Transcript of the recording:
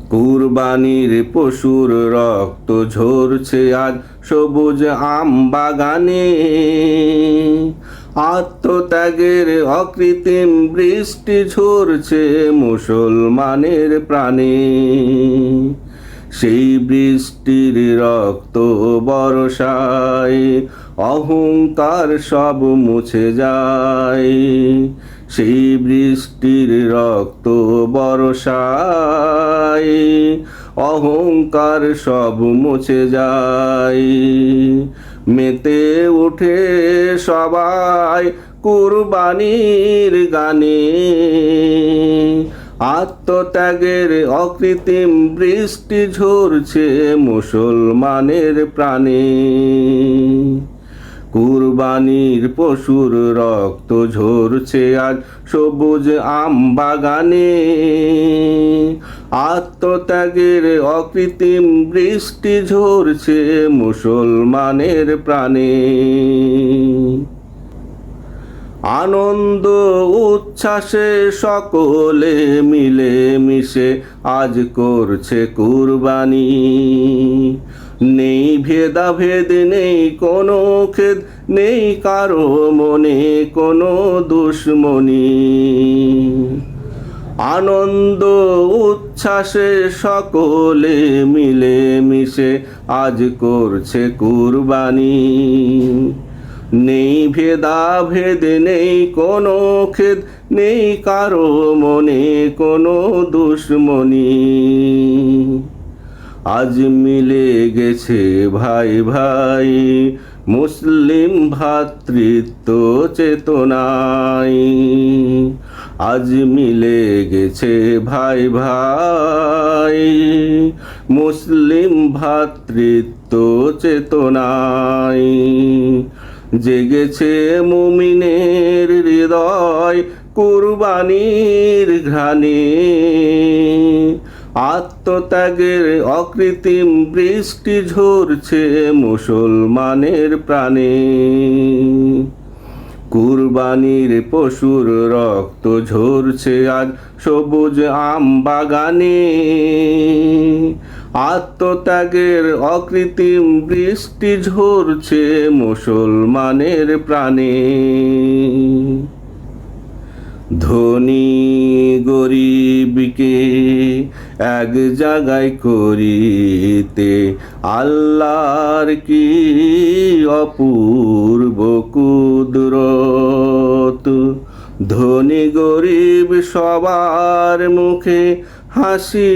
কুরবানির পশুর রক্ত ঝরছে আজ সবুজ আম বাগানে। আত্মত্যাগের অকৃত্রিম বৃষ্টি ঝরছে মুসলমানের প্রাণে। সেই বৃষ্টির রক্ত বর্ষায় অহংকার সব মুছে যায়। সেই বৃষ্টির রক্ত বর্ষায় অহংকার সব মুছে যায়। মেতে উঠে সবাই কুরবানির গানে। আত্মত্যাগের অকৃত্রিম বৃষ্টি ঝরছে মুসলমানের প্রাণে। কুরবানির পশুর রক্ত ঝরছে আজ সবুজ আম বাগানে। আত্মত্যাগের অকৃত্রিম বৃষ্টি ঝরছে মুসলমানের প্রাণে। আনন্দ উচ্ছ্বাসে সকলে মিলে মিশে আজ করছে কুরবানি। নেই ভেদাভেদ, নেই কোনো খেদ, নেই কারো মনে কোনো দুশ্মনী। আনন্দ উচ্ছ্বাসে সকলে মিলে মিশে আজ করছে কুরবানি। নেই ভেদাভেদ, নেই কোনো খেদ, নেই কারো মনে কোনো দুশ্মনী। আজ মিলে গেছে ভাই ভাই মুসলিম ভ্রাতৃত্ব চেতনায়। আজ মিলে গেছে ভাই ভাই মুসলিম ভ্রাতৃত্ব চেতনায়। জেগেছে মুমিনের হৃদয় কুরবানির ঘ্রাণে। আত্মত্যাগের অকৃত্রিম বৃষ্টি ঝরছে মুসলমানের প্রাণে। কুরবানির পশুর রক্ত ঝরছে আজ সবুজ আম বাগানে। আত্মত্যাগের অকৃত্রিম বৃষ্টি ঝরছে মুসলমানের প্রাণে। ধনী গরিবকে এক জায়গায় করিতে আল্লাহর কি অপূর্ব কুদরত। ধনী গরিব সবার মুখে হাসি।